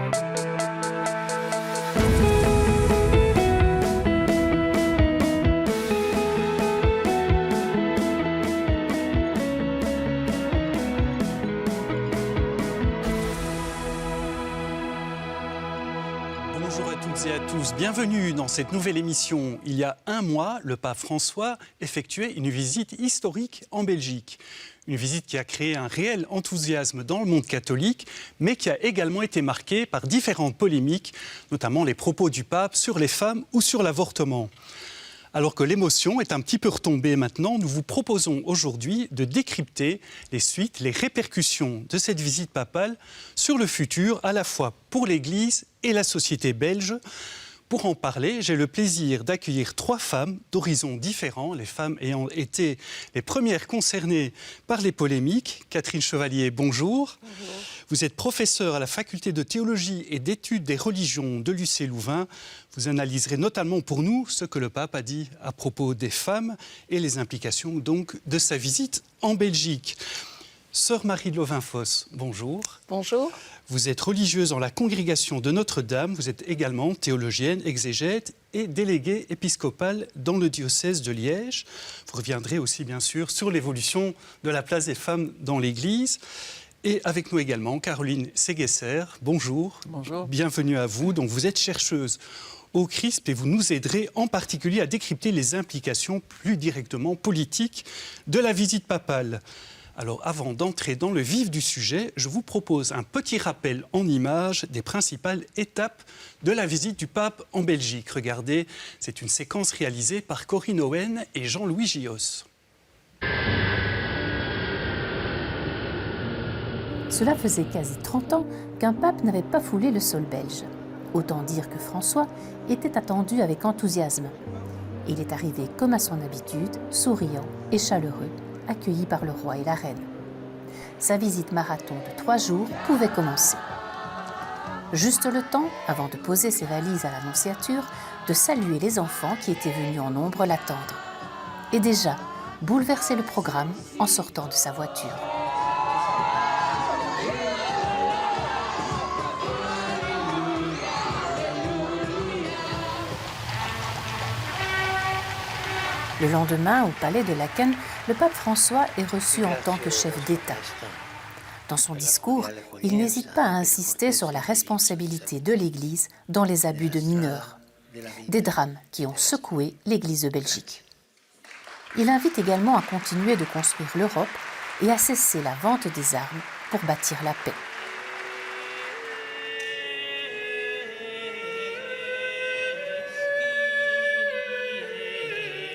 Bonjour à toutes et à tous, bienvenue dans cette nouvelle émission. Il y a un mois, le pape François effectuait une visite historique en Belgique. Une visite qui a créé un réel enthousiasme dans le monde catholique, mais qui a également été marquée par différentes polémiques, notamment les propos du pape sur les femmes ou sur l'avortement. Alors que l'émotion est un petit peu retombée maintenant, nous vous proposons aujourd'hui de décrypter les suites, les répercussions de cette visite papale sur le futur, à la fois pour l'Église et la société belge. Pour en parler, j'ai le plaisir d'accueillir 3 femmes d'horizons différents, les femmes ayant été les premières concernées par les polémiques. Catherine Chevalier, bonjour. Bonjour. Vous êtes professeure à la faculté de théologie et d'études des religions de l'UC Louvain. Vous analyserez notamment pour nous ce que le pape a dit à propos des femmes et les implications donc de sa visite en Belgique. Sœur Marie de Lovain-Fosse, bonjour. Bonjour. Vous êtes religieuse en la congrégation de Notre-Dame. Vous êtes également théologienne, exégète et déléguée épiscopale dans le diocèse de Liège. Vous reviendrez aussi, bien sûr, sur l'évolution de la place des femmes dans l'Église. Et avec nous également, Caroline Séguesser. Bonjour. Bonjour. Bienvenue à vous. Donc, vous êtes chercheuse au CRISP et vous nous aiderez en particulier à décrypter les implications plus directement politiques de la visite papale. Alors, avant d'entrer dans le vif du sujet, je vous propose un petit rappel en images des principales étapes de la visite du pape en Belgique. Regardez, c'est une séquence réalisée par Corinne Owen et Jean-Louis Gios. Cela faisait quasi 30 ans qu'un pape n'avait pas foulé le sol belge. Autant dire que François était attendu avec enthousiasme. Il est arrivé comme à son habitude, souriant et chaleureux, accueilli par le roi et la reine. Sa visite marathon de 3 jours pouvait commencer. Juste le temps, avant de poser ses valises à l'Annonciature, de saluer les enfants qui étaient venus en nombre l'attendre. Et déjà, bouleverser le programme en sortant de sa voiture. Le lendemain, au palais de Laeken, le pape François est reçu en tant que chef d'État. Dans son discours, il n'hésite pas à insister sur la responsabilité de l'Église dans les abus de mineurs, des drames qui ont secoué l'Église de Belgique. Il invite également à continuer de construire l'Europe et à cesser la vente des armes pour bâtir la paix.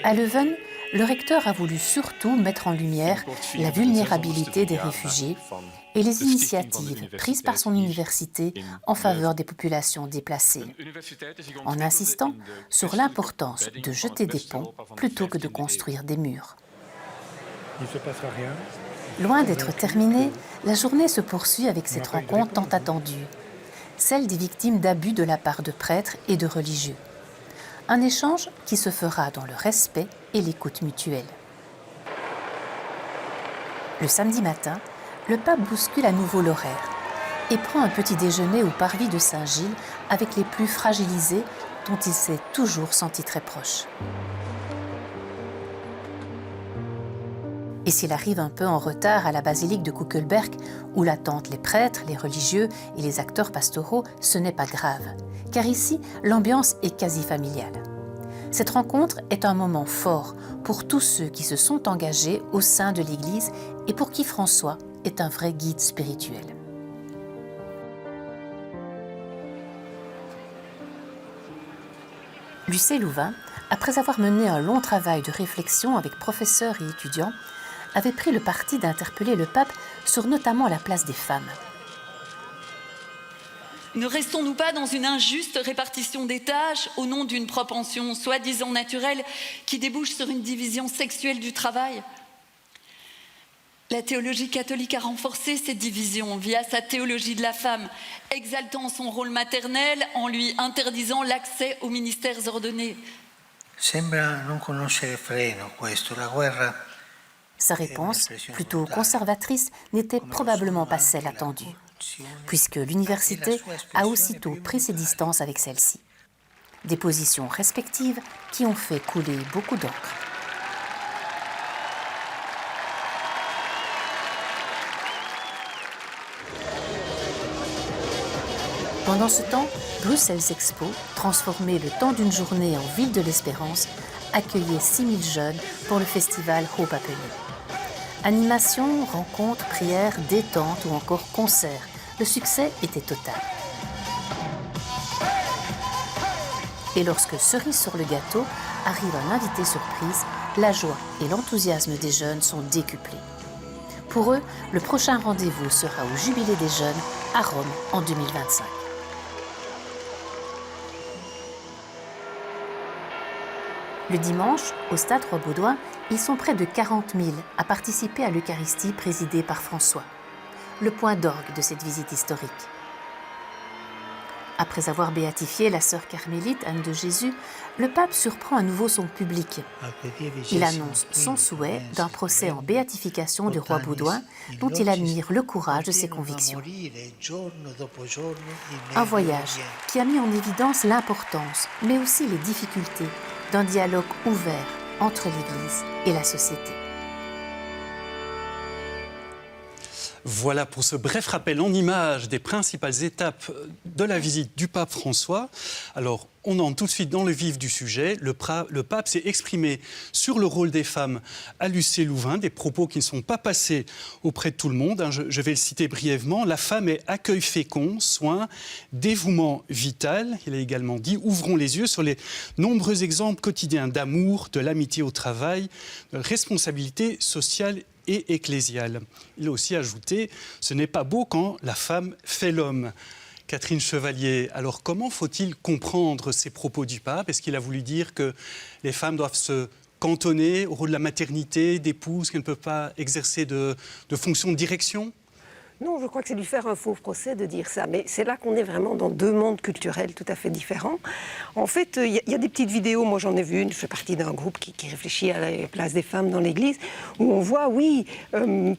À Leuven, le recteur a voulu surtout mettre en lumière la vulnérabilité des réfugiés et les initiatives prises par son université en faveur des populations déplacées, en insistant sur l'importance de jeter des ponts plutôt que de construire des murs. Il ne se passera rien. Loin d'être terminée, la journée se poursuit avec cette rencontre tant attendue, celle des victimes d'abus de la part de prêtres et de religieux. Un échange qui se fera dans le respect et l'écoute mutuelle. Le samedi matin, le pape bouscule à nouveau l'horaire et prend un petit déjeuner au parvis de Saint-Gilles avec les plus fragilisés dont il s'est toujours senti très proche. Et s'il arrive un peu en retard à la basilique de Kuckelberg, où l'attendent les prêtres, les religieux et les acteurs pastoraux, ce n'est pas grave, car ici, l'ambiance est quasi familiale. Cette rencontre est un moment fort pour tous ceux qui se sont engagés au sein de l'Église et pour qui François est un vrai guide spirituel. L'UC Louvain, après avoir mené un long travail de réflexion avec professeurs et étudiants, avait pris le parti d'interpeller le pape sur notamment la place des femmes. Ne restons-nous pas dans une injuste répartition des tâches au nom d'une propension soi-disant naturelle qui débouche sur une division sexuelle du travail ? La théologie catholique a renforcé cette division via sa théologie de la femme, exaltant son rôle maternel en lui interdisant l'accès aux ministères ordonnés. Sembra non conoscere freno questo, la guerra. Sa réponse, plutôt conservatrice, n'était probablement pas celle attendue. puisque l'université a aussitôt pris ses distances avec celle-ci. Des positions respectives qui ont fait couler beaucoup d'encre. Pendant ce temps, Bruxelles Expo, transformé le temps d'une journée en ville de l'espérance, accueillait 6000 jeunes pour le festival Hope Appelé. Animation, rencontres, prières, détente ou encore concerts, le succès était total. Et lorsque, cerise sur le gâteau, arrive un invité surprise, la joie et l'enthousiasme des jeunes sont décuplés. Pour eux, le prochain rendez-vous sera au Jubilé des jeunes à Rome en 2025. Le dimanche, au Stade Roi-Baudouin, ils sont près de 40 000 à participer à l'Eucharistie présidée par François, le point d'orgue de cette visite historique. Après avoir béatifié la sœur carmélite Anne de Jésus, le pape surprend à nouveau son public. Il annonce son souhait d'un procès en béatification du roi Baudouin, dont il admire le courage de ses convictions. Un voyage qui a mis en évidence l'importance, mais aussi les difficultés d'un dialogue ouvert entre l'Église et la société. Voilà pour ce bref rappel en images des principales étapes de la visite du pape François. Alors, on entre tout de suite dans le vif du sujet. Le pape s'est exprimé sur le rôle des femmes à l'UC-Louvain, des propos qui ne sont pas passés auprès de tout le monde. Je vais le citer brièvement. La femme est accueil fécond, soin, dévouement vital. Il a également dit « Ouvrons les yeux sur les nombreux exemples quotidiens d'amour, de l'amitié au travail, de responsabilité sociale et ecclésiale. » Il a aussi ajouté « Ce n'est pas beau quand la femme fait l'homme ». Catherine Chevalier, alors comment faut-il comprendre ces propos du pape? Est-ce qu'il a voulu dire que les femmes doivent se cantonner au rôle de la maternité, d'épouse, qu'elles ne peuvent pas exercer de fonction de direction? Non, je crois que c'est lui faire un faux procès de dire ça. Mais c'est là qu'on est vraiment dans deux mondes culturels tout à fait différents. En fait, il y a des petites vidéos, moi j'en ai vu une, je fais partie d'un groupe qui réfléchit à la place des femmes dans l'Église, où on voit, oui,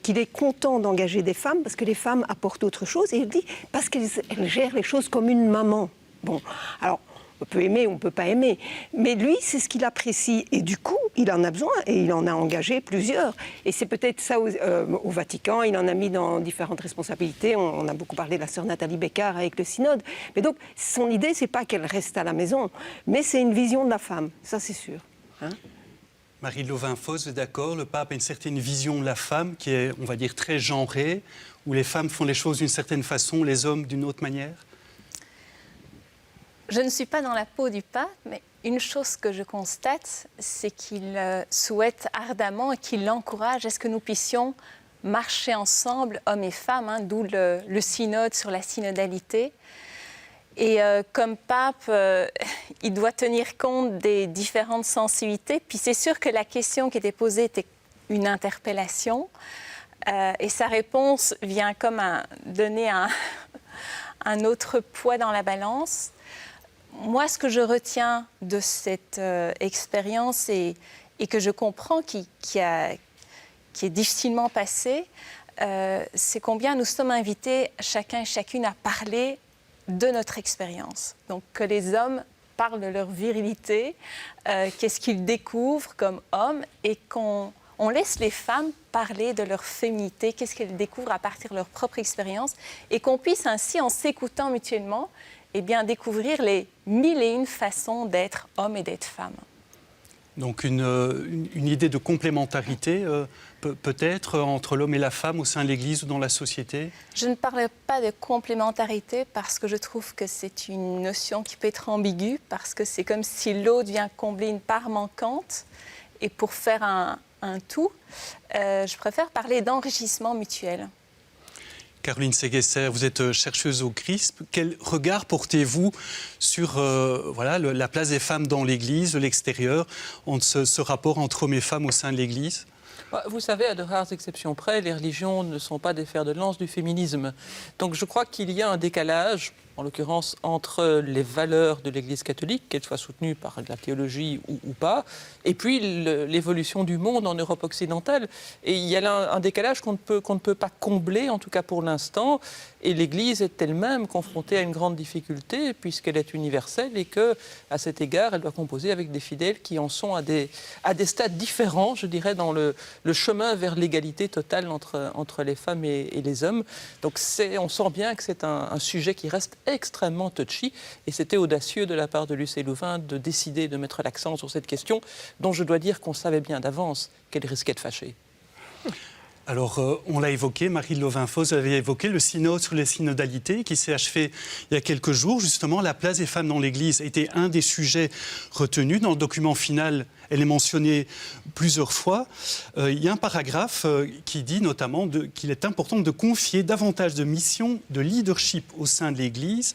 qu'il est content d'engager des femmes parce que les femmes apportent autre chose. Et il dit, parce qu'elles gèrent les choses comme une maman. Bon, alors... On peut aimer ou on ne peut pas aimer. Mais lui, c'est ce qu'il apprécie. Et du coup, il en a besoin et il en a engagé plusieurs. Et c'est peut-être ça au Vatican. Il en a mis dans différentes responsabilités. On a beaucoup parlé de la sœur Nathalie Bécard avec le synode. Mais donc, son idée, c'est pas qu'elle reste à la maison. Mais c'est une vision de la femme. Ça, c'est sûr. Hein? Marie Louvain-Fosse, vous êtes d'accord? Le pape a une certaine vision de la femme qui est, on va dire, très genrée, où les femmes font les choses d'une certaine façon, les hommes d'une autre manière? Je ne suis pas dans la peau du pape, mais une chose que je constate, c'est qu'il souhaite ardemment et qu'il l'encourage à ce que nous puissions marcher ensemble, hommes et femmes, hein, d'où le synode sur la synodalité. Et comme pape, il doit tenir compte des différentes sensibilités. Puis c'est sûr que la question qui était posée était une interpellation. Et sa réponse vient comme donner un autre poids dans la balance. Moi, ce que je retiens de cette expérience et que je comprends qui est difficilement passé, c'est combien nous sommes invités, chacun et chacune, à parler de notre expérience. Donc, que les hommes parlent de leur virilité, qu'est-ce qu'ils découvrent comme hommes, et qu'on laisse les femmes parler de leur féminité, qu'est-ce qu'elles découvrent à partir de leur propre expérience, et qu'on puisse ainsi, en s'écoutant mutuellement, eh bien, découvrir les 1001 façons d'être homme et d'être femme. Donc une idée de complémentarité peut-être entre l'homme et la femme au sein de l'Église ou dans la société? Je ne parle pas de complémentarité parce que je trouve que c'est une notion qui peut être ambiguë, parce que c'est comme si l'autre vient combler une part manquante. Et pour faire un tout, je préfère parler d'enrichissement mutuel. Caroline Séguesser, vous êtes chercheuse au CRISP. Quel regard portez-vous sur la place des femmes dans l'Église, de l'extérieur, entre ce rapport entre hommes et femmes au sein de l'Église? Vous savez, à de rares exceptions près, les religions ne sont pas des fers de lance du féminisme. Donc je crois qu'il y a un décalage en l'occurrence entre les valeurs de l'Église catholique, qu'elles soient soutenues par la théologie ou pas, et puis l'évolution du monde en Europe occidentale. Et il y a là un décalage qu'on ne peut pas combler, en tout cas pour l'instant, et l'Église est elle-même confrontée à une grande difficulté, puisqu'elle est universelle, et qu'à cet égard, elle doit composer avec des fidèles qui en sont à des stades différents, je dirais, dans le chemin vers l'égalité totale entre les femmes et les hommes. Donc on sent bien que c'est un sujet qui reste extrêmement touchy, et c'était audacieux de la part de Lucé Louvain de décider de mettre l'accent sur cette question, dont je dois dire qu'on savait bien d'avance qu'elle risquait de fâcher. Alors, on l'a évoqué, Marie Louvain-Fosse avait évoqué le synode sur les synodalités qui s'est achevé il y a quelques jours. Justement, la place des femmes dans l'Église était un des sujets retenus. Dans le document final, elle est mentionnée plusieurs fois. Il y a un paragraphe qui dit notamment qu'il est important de confier davantage de missions de leadership au sein de l'Église.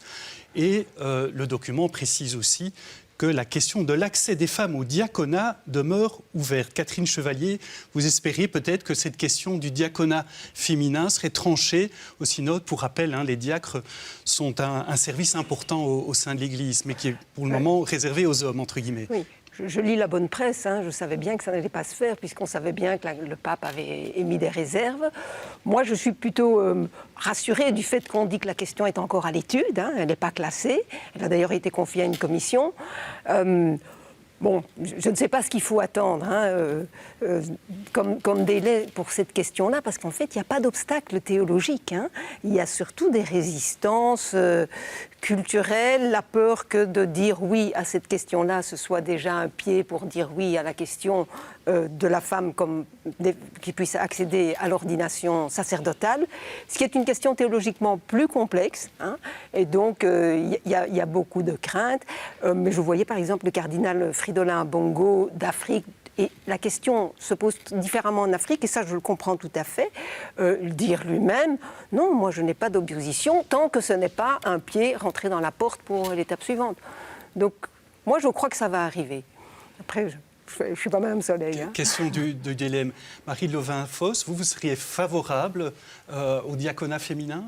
Et le document précise aussi que la question de l'accès des femmes au diaconat demeure ouverte. Catherine Chevalier, vous espérez peut-être que cette question du diaconat féminin serait tranchée au synode. Pour rappel, les diacres sont un service important au sein de l'Église, mais qui est pour le moment réservé aux hommes, entre guillemets. Oui. Je lis la bonne presse, je savais bien que ça n'allait pas se faire, puisqu'on savait bien que le pape avait émis des réserves. Moi, je suis plutôt rassurée du fait qu'on dit que la question est encore à l'étude, elle n'est pas classée. Elle a d'ailleurs été confiée à une commission. Bon, je ne sais pas ce qu'il faut attendre comme délai pour cette question-là, parce qu'en fait, il n'y a pas d'obstacle théologique. Il y a surtout des résistances culturelles, la peur que de dire oui à cette question-là, ce soit déjà un pied pour dire oui à la question de la femme qui puisse accéder à l'ordination sacerdotale, ce qui est une question théologiquement plus complexe. Et donc, il y a beaucoup de craintes. Mais je voyais par exemple le cardinal Fridolin Bongo d'Afrique, et la question se pose différemment en Afrique, et ça je le comprends tout à fait, dire lui-même, non, moi je n'ai pas d'opposition tant que ce n'est pas un pied rentré dans la porte pour l'étape suivante. Donc moi je crois que ça va arriver. Après, je ne suis pas Madame Soleil. Question du dilemme. Marie Louvain-Fosse, vous seriez favorable au diaconat féminin ?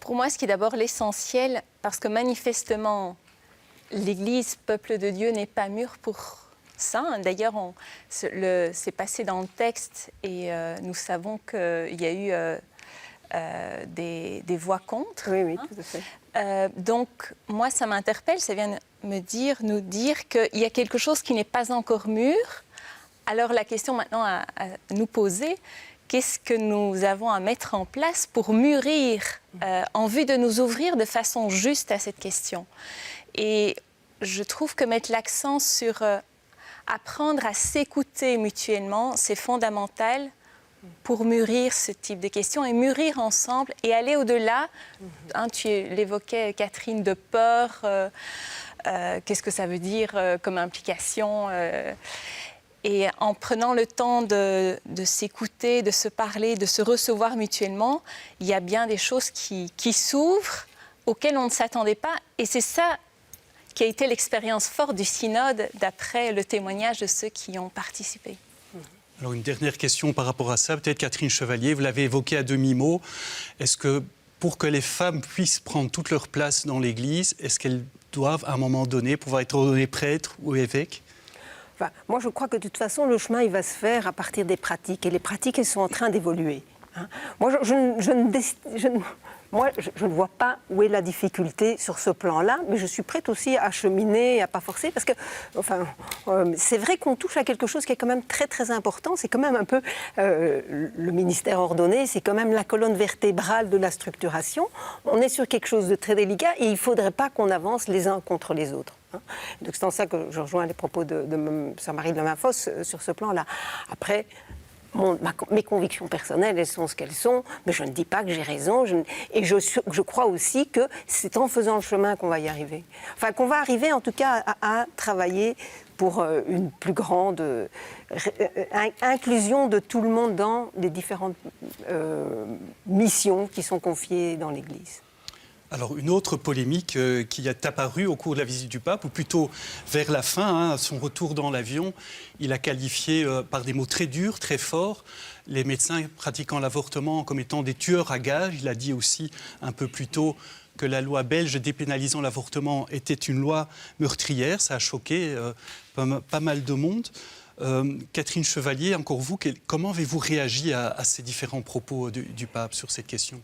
Pour moi, ce qui est d'abord l'essentiel, parce que manifestement, l'Église, peuple de Dieu, n'est pas mûre pour ça. D'ailleurs, c'est passé dans le texte et nous savons qu'il y a eu des voix contre. Oui, tout à fait. Donc, moi, ça m'interpelle, ça vient nous dire qu'il y a quelque chose qui n'est pas encore mûr. Alors, la question maintenant à nous poser, qu'est-ce que nous avons à mettre en place pour mûrir en vue de nous ouvrir de façon juste à cette question ? Et je trouve que mettre l'accent sur apprendre à s'écouter mutuellement, c'est fondamental pour mûrir ce type de questions et mûrir ensemble et aller au-delà. Tu l'évoquais, Catherine, de peur. Qu'est-ce que ça veut dire comme implication et en prenant le temps de s'écouter, de se parler, de se recevoir mutuellement, il y a bien des choses qui s'ouvrent, auxquelles on ne s'attendait pas. Et c'est ça qui a été l'expérience forte du synode, d'après le témoignage de ceux qui y ont participé. Alors une dernière question par rapport à ça, peut-être Catherine Chevalier, vous l'avez évoqué à demi-mot. Est-ce que pour que les femmes puissent prendre toute leur place dans l'Église, est-ce qu'elles doivent à un moment donné pouvoir être ordonnées prêtres ou évêques ? Enfin, moi, je crois que de toute façon, le chemin, il va se faire à partir des pratiques. Et les pratiques, elles sont en train d'évoluer. Moi, je ne vois pas où est la difficulté sur ce plan-là, mais je suis prête aussi à cheminer, à ne pas forcer, parce que c'est vrai qu'on touche à quelque chose qui est quand même très, très important. C'est quand même un peu le ministère ordonné, c'est quand même la colonne vertébrale de la structuration. On est sur quelque chose de très délicat et il ne faudrait pas qu'on avance les uns contre les autres. Donc c'est en ça que je rejoins les propos de Sœur Marie Louvain-Fosse sur ce plan-là. Après, mes convictions personnelles, elles sont ce qu'elles sont, mais je ne dis pas que j'ai raison. Et je crois aussi que c'est en faisant le chemin qu'on va y arriver. Enfin, qu'on va arriver en tout cas à travailler pour une plus grande inclusion de tout le monde dans les différentes missions qui sont confiées dans l'Église. Alors, une autre polémique qui est apparue au cours de la visite du pape, ou plutôt vers la fin, à son retour dans l'avion, il a qualifié par des mots très durs, très forts, les médecins pratiquant l'avortement comme étant des tueurs à gages. Il a dit aussi un peu plus tôt que la loi belge dépénalisant l'avortement était une loi meurtrière. Ça a choqué pas mal de monde. Catherine Chevalier, encore vous, comment avez-vous réagi à ces différents propos du pape sur cette question ?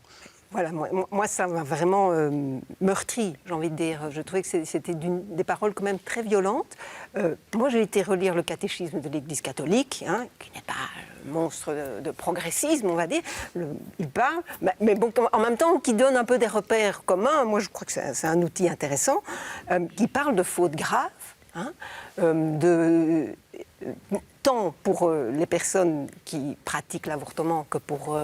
Voilà, moi, ça m'a vraiment meurtri, j'ai envie de dire. Je trouvais que c'était des paroles quand même très violentes. Moi, j'ai été relire le catéchisme de l'Église catholique, qui n'est pas un monstre de progressisme, on va dire. Il parle, mais bon, en même temps, qui donne un peu des repères communs. Moi, je crois que c'est un outil intéressant, qui parle de fautes graves, tant pour les personnes qui pratiquent l'avortement que pour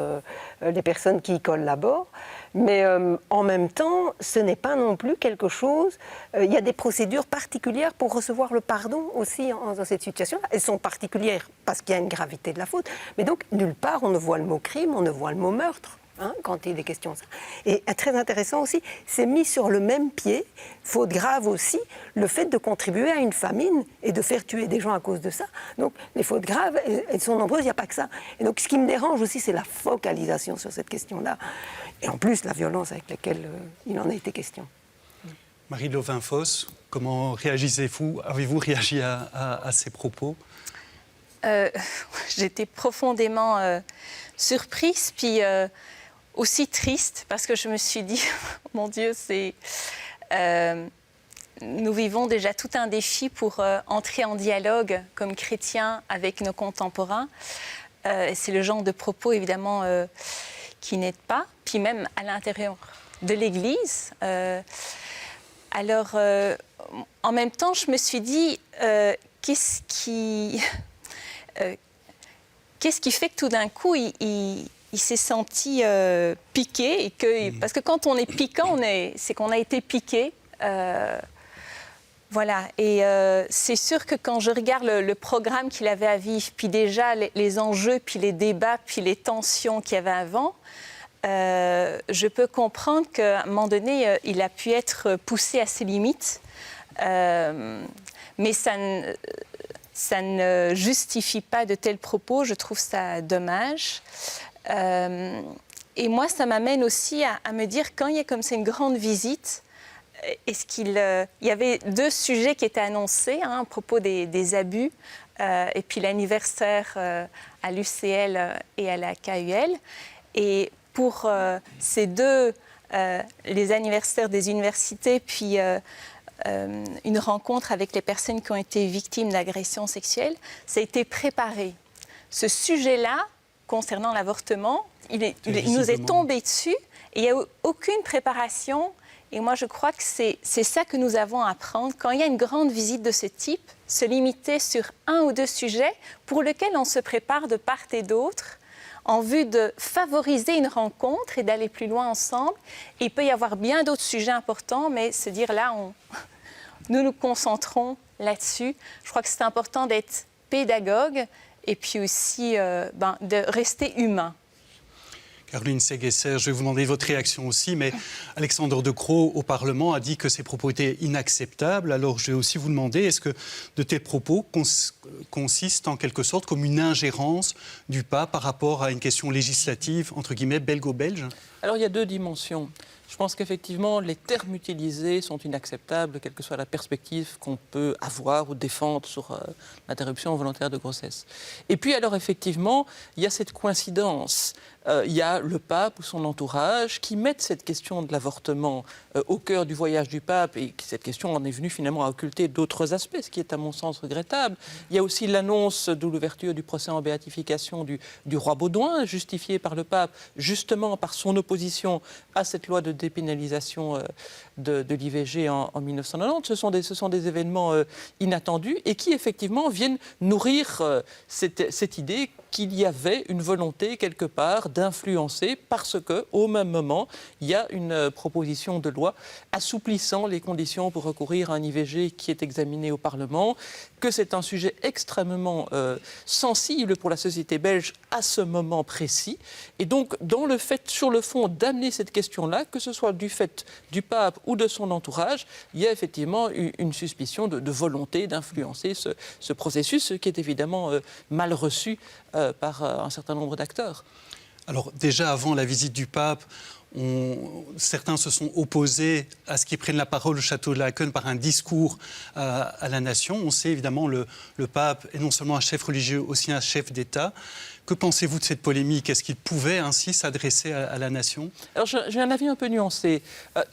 les personnes qui y collaborent. Mais en même temps, ce n'est pas non plus quelque chose... Il y a des procédures particulières pour recevoir le pardon aussi dans cette situation. Elles sont particulières parce qu'il y a une gravité de la faute. Mais donc, nulle part, on ne voit le mot crime, on ne voit le mot meurtre. Quand il est question de ça. Et très intéressant aussi, c'est mis sur le même pied, faute grave aussi, le fait de contribuer à une famine et de faire tuer des gens à cause de ça. Donc les fautes graves, elles sont nombreuses, il n'y a pas que ça. Et donc ce qui me dérange aussi, c'est la focalisation sur cette question-là. Et en plus, la violence avec laquelle il en a été question. Marie Lovin-Fosse, comment réagissez-vous ? Avez-vous réagi à ces propos ? J'étais profondément surprise, puis... aussi triste, parce que je me suis dit, mon Dieu, nous vivons déjà tout un défi pour entrer en dialogue comme chrétiens avec nos contemporains. C'est le genre de propos, évidemment, qui n'aident pas, puis même à l'intérieur de l'Église. Alors, en même temps, je me suis dit, qu'est-ce qui fait que tout d'un coup, il s'est senti piqué, et parce que quand on est piquant, c'est qu'on a été piqué. Voilà, et c'est sûr que quand je regarde le programme qu'il avait à vivre, puis déjà les enjeux, puis les débats, puis les tensions qu'il y avait avant, je peux comprendre qu'à un moment donné, il a pu être poussé à ses limites, mais ça ne justifie pas de tels propos. Je trouve ça dommage. Et moi, ça m'amène aussi à me dire, quand il y a comme ça une grande visite, est-ce qu'il y avait 2 sujets qui étaient annoncés à propos des abus, et puis l'anniversaire à l'UCL et à la KUL. Et pour ces 2, les anniversaires des universités, puis une rencontre avec les personnes qui ont été victimes d'agressions sexuelles, ça a été préparé. Ce sujet-là, concernant l'avortement, il nous est tombé dessus, et il n'y a eu aucune préparation. Et moi, je crois que c'est ça que nous avons à apprendre. Quand il y a une grande visite de ce type, se limiter sur 1 ou 2 sujets pour lesquels on se prépare de part et d'autre en vue de favoriser une rencontre et d'aller plus loin ensemble. Et il peut y avoir bien d'autres sujets importants, mais se dire là, nous nous concentrons là-dessus. Je crois que c'est important d'être pédagogue et puis aussi de rester humain. Caroline Segesser, je vais vous demander votre réaction aussi, mais Alexandre De Croo, au Parlement, a dit que ces propos étaient inacceptables. Alors, je vais aussi vous demander, est-ce que de tels propos consistent en quelque sorte comme une ingérence du pape par rapport à une question législative, entre guillemets, belgo-belge ? Alors, il y a 2 dimensions. Je pense qu'effectivement, les termes utilisés sont inacceptables, quelle que soit la perspective qu'on peut avoir ou défendre sur l'interruption volontaire de grossesse. Et puis, alors, effectivement, il y a cette coïncidence. Il y a le pape ou son entourage qui mettent cette question de l'avortement au cœur du voyage du pape, et cette question en est venue finalement à occulter d'autres aspects, ce qui est à mon sens regrettable. Il y a aussi l'annonce de l'ouverture du procès en béatification du roi Baudouin, justifié par le pape justement par son opposition à cette loi de dépénalisation de l'IVG en 1990. Ce sont des événements inattendus et qui effectivement viennent nourrir cette idée qu'il y avait une volonté quelque part d'influencer, parce qu'au même moment, il y a une proposition de loi assouplissant les conditions pour recourir à un IVG qui est examiné au Parlement, que c'est un sujet extrêmement sensible pour la société belge à ce moment précis. Et donc, sur le fond fond, d'amener cette question-là, que ce soit du fait du pape ou de son entourage, il y a effectivement une suspicion de volonté d'influencer ce processus, ce qui est évidemment mal reçu par un certain nombre d'acteurs. Alors déjà avant la visite du pape, certains se sont opposés à ce qu'il prenne la parole au château de Laeken par un discours à la nation. On sait évidemment le pape est non seulement un chef religieux, aussi un chef d'État. Que pensez-vous de cette polémique? Est-ce qu'il pouvait ainsi s'adresser à la nation? Alors j'ai un avis un peu nuancé.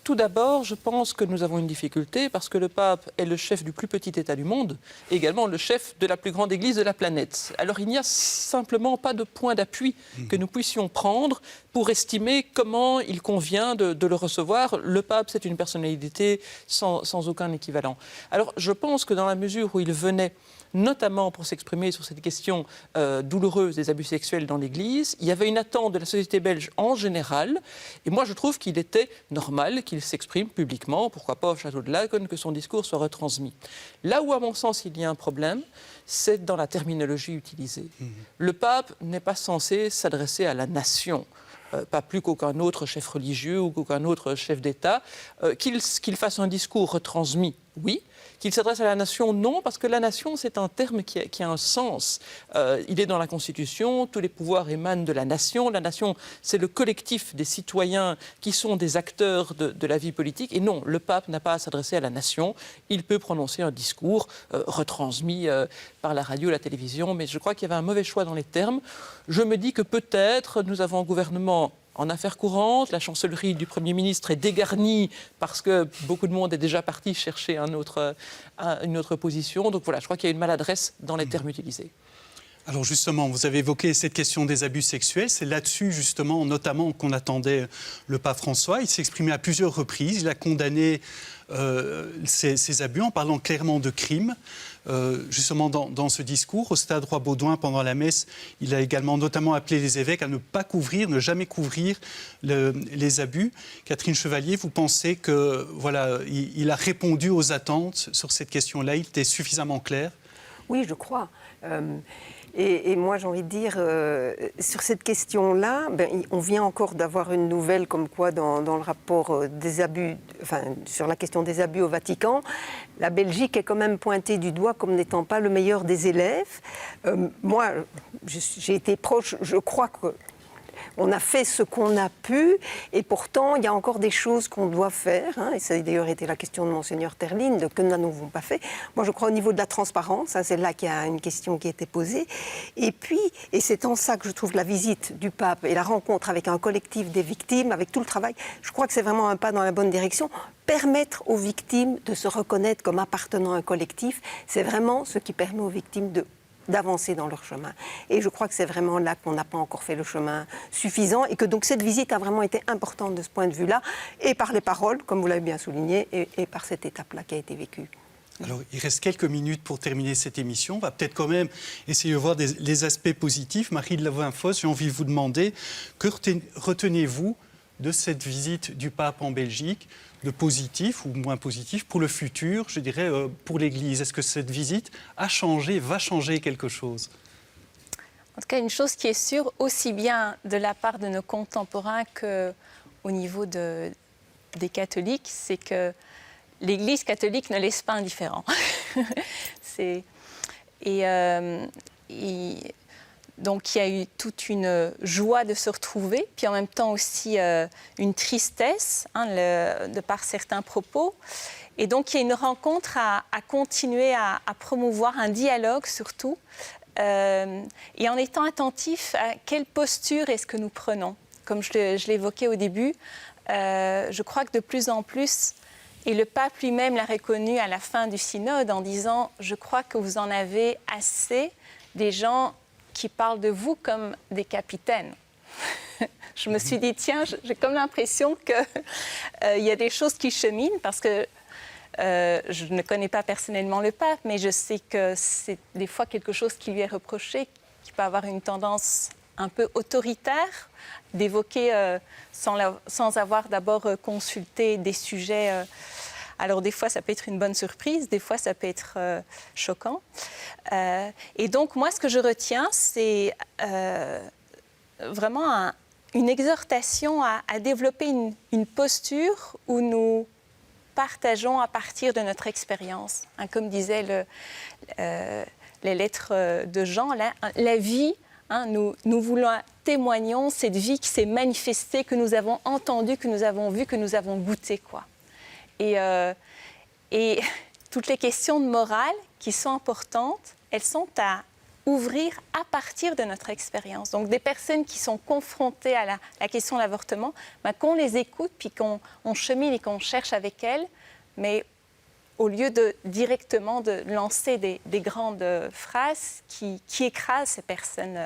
Tout d'abord, je pense que nous avons une difficulté parce que le pape est le chef du plus petit État du monde et également le chef de la plus grande église de la planète. Alors il n'y a simplement pas de point d'appui que nous puissions prendre pour estimer comment il convient de le recevoir. Le pape, c'est une personnalité sans aucun équivalent. Alors je pense que dans la mesure où il venait notamment pour s'exprimer sur cette question douloureuse des abus sexuels dans l'Église, il y avait une attente de la société belge en général. Et moi, je trouve qu'il était normal qu'il s'exprime publiquement, pourquoi pas au château de Laeken, que son discours soit retransmis. Là où, à mon sens, il y a un problème, c'est dans la terminologie utilisée. Le pape n'est pas censé s'adresser à la nation. Pas plus qu'aucun autre chef religieux ou qu'aucun autre chef d'État. Qu'il fasse un discours retransmis, oui. Qu'il s'adresse à la nation, non, parce que la nation, c'est un terme qui a un sens. Il est dans la Constitution, tous les pouvoirs émanent de la nation. La nation, c'est le collectif des citoyens qui sont des acteurs de la vie politique. Et non, le pape n'a pas à s'adresser à la nation. Il peut prononcer un discours retransmis par la radio, la télévision, mais je crois qu'il y avait un mauvais choix dans les termes. Je me dis que peut-être nous avons un gouvernement en affaires courantes, la chancellerie du Premier ministre est dégarnie parce que beaucoup de monde est déjà parti chercher une autre position. Donc voilà, je crois qu'il y a une maladresse dans les termes utilisés. Alors justement, vous avez évoqué cette question des abus sexuels. C'est là-dessus, justement, notamment, qu'on attendait le pape François. Il s'est exprimé à plusieurs reprises. Il a condamné ces abus en parlant clairement de crimes. Justement, dans ce discours, au stade Roi-Baudouin, pendant la messe, il a également notamment appelé les évêques à ne jamais couvrir les abus. Catherine Chevalier, vous pensez que voilà, il a répondu aux attentes sur cette question-là? Il était suffisamment clair? Oui, je crois. Et moi, j'ai envie de dire, sur cette question-là, on vient encore d'avoir une nouvelle comme quoi dans le rapport des abus, enfin, sur la question des abus au Vatican, la Belgique est quand même pointée du doigt comme n'étant pas le meilleur des élèves. Moi, j'ai été proche, je crois que on a fait ce qu'on a pu, et pourtant, il y a encore des choses qu'on doit faire. Et ça a d'ailleurs été la question de Monseigneur Terline, de que nous n'avons pas fait. Moi, je crois au niveau de la transparence, c'est là qu'il y a une question qui a été posée. Et puis, et c'est en ça que je trouve la visite du pape et la rencontre avec un collectif des victimes, avec tout le travail, je crois que c'est vraiment un pas dans la bonne direction. Permettre aux victimes de se reconnaître comme appartenant à un collectif, c'est vraiment ce qui permet aux victimes d'avancer dans leur chemin. Et je crois que c'est vraiment là qu'on n'a pas encore fait le chemin suffisant et que donc cette visite a vraiment été importante de ce point de vue-là, et par les paroles, comme vous l'avez bien souligné, et par cette étape-là qui a été vécue. Alors, il reste quelques minutes pour terminer cette émission. On va peut-être quand même essayer de voir les aspects positifs. Marie de Lavin-Fosse, j'ai envie de vous demander, que retenez-vous de cette visite du pape en Belgique, de positif ou moins positif pour le futur, je dirais, pour l'Église? Est-ce que cette visite a changé, va changer quelque chose? En tout cas, une chose qui est sûre, aussi bien de la part de nos contemporains qu'au niveau des catholiques, c'est que l'Église catholique ne laisse pas indifférent. Donc il y a eu toute une joie de se retrouver, puis en même temps aussi une tristesse de par certains propos. Et donc il y a une rencontre à continuer à promouvoir, un dialogue surtout, et en étant attentif à quelle posture est-ce que nous prenons. Comme je l'évoquais au début, je crois que de plus en plus, et le pape lui-même l'a reconnu à la fin du synode en disant « Je crois que vous en avez assez des gens qui parlent de vous comme des capitaines. » Je me suis dit, tiens, j'ai comme l'impression qu'il y a des choses qui cheminent, parce que je ne connais pas personnellement le pape, mais je sais que c'est des fois quelque chose qui lui est reproché, qui peut avoir une tendance un peu autoritaire, d'évoquer sans avoir d'abord consulté des sujets. Alors des fois, ça peut être une bonne surprise, des fois, ça peut être choquant. Et donc, moi, ce que je retiens, c'est vraiment une exhortation à développer une posture où nous partageons à partir de notre expérience. Hein, comme disaient les lettres de Jean, la vie, hein, nous voulons témoignons cette vie qui s'est manifestée, que nous avons entendue, que nous avons vue, que nous avons goûtée, quoi. Et toutes les questions de morale qui sont importantes, elles sont à ouvrir à partir de notre expérience. Donc des personnes qui sont confrontées à la question de l'avortement, qu'on les écoute, puis qu'on chemine et qu'on cherche avec elles, mais au lieu directement de lancer des grandes phrases qui écrasent ces personnes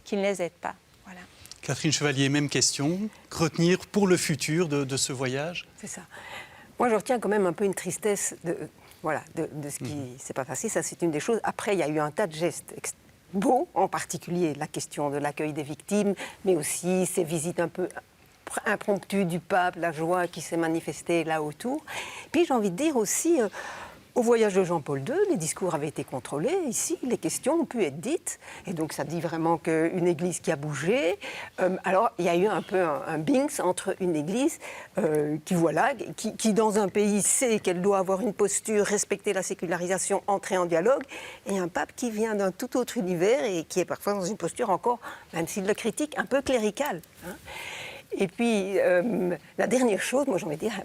qui ne les aident pas. Voilà. Catherine Chevalier, même question. Retenir pour le futur de ce voyage? C'est ça. Moi, je retiens quand même un peu une tristesse de ce qui s'est pas passé. Ça, c'est une des choses. Après, il y a eu un tas de gestes beaux, en particulier la question de l'accueil des victimes, mais aussi ces visites un peu impromptues du pape, la joie qui s'est manifestée là autour. Puis, j'ai envie de dire aussi, au voyage de Jean-Paul II, les discours avaient été contrôlés. Ici, les questions ont pu être dites. Et donc, ça dit vraiment qu'une église qui a bougé. Alors, il y a eu un peu un binks entre une église qui, dans un pays, sait qu'elle doit avoir une posture, respecter la sécularisation, entrer en dialogue, et un pape qui vient d'un tout autre univers et qui est parfois dans une posture encore, même s'il le critique, un peu cléricale. Hein. Et puis, la dernière chose, moi j'ai envie de dire,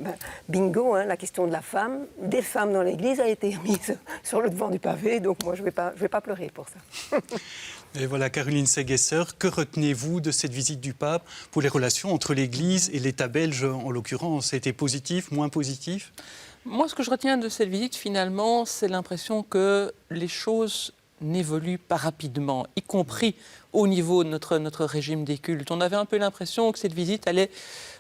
bingo, hein, la question de la femme, des femmes dans l'Église a été mise sur le devant du pavé, donc moi je vais pas pleurer pour ça. Et voilà, Caroline Segesser, que retenez-vous de cette visite du pape pour les relations entre l'Église et l'État belge en l'occurrence? C'était positif, moins positif? Moi, ce que je retiens de cette visite, finalement, c'est l'impression que les choses n'évoluent pas rapidement, y compris au niveau de notre régime des cultes. On avait un peu l'impression que cette visite allait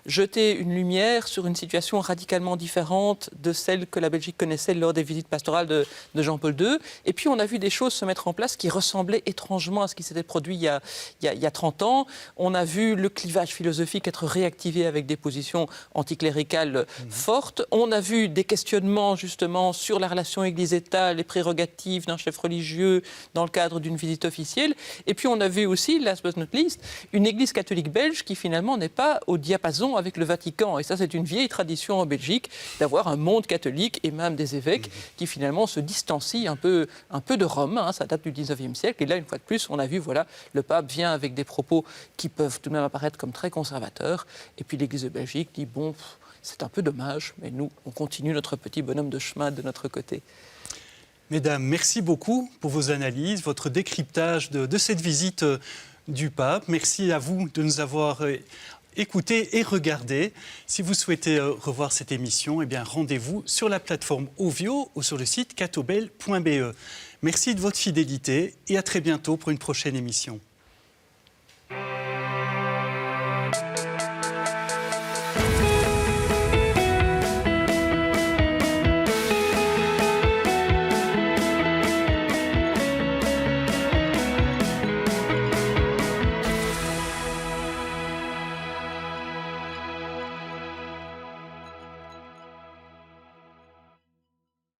jeter une lumière sur une situation radicalement différente de celle que la Belgique connaissait lors des visites pastorales de Jean-Paul II. Et puis on a vu des choses se mettre en place qui ressemblaient étrangement à ce qui s'était produit il y a 30 ans. On a vu le clivage philosophique être réactivé avec des positions anticléricales fortes. On a vu des questionnements justement sur la relation Église-État, les prérogatives d'un chef religieux dans le cadre d'une visite officielle. Et puis on a vu aussi, last but not least, une Église catholique belge qui finalement n'est pas au diapason avec le Vatican. Et ça, c'est une vieille tradition en Belgique d'avoir un monde catholique et même des évêques qui finalement se distancient un peu de Rome. Hein, ça date du 19e siècle. Et là, une fois de plus, on a vu, voilà, le pape vient avec des propos qui peuvent tout de même apparaître comme très conservateurs. Et puis l'Église de Belgique dit, bon, c'est un peu dommage, mais nous, on continue notre petit bonhomme de chemin de notre côté. Mesdames, merci beaucoup pour vos analyses, votre décryptage de cette visite du pape. Merci à vous de nous avoir écoutés et regardés. Si vous souhaitez revoir cette émission, eh bien, rendez-vous sur la plateforme Ovio ou sur le site catobel.be. Merci de votre fidélité et à très bientôt pour une prochaine émission.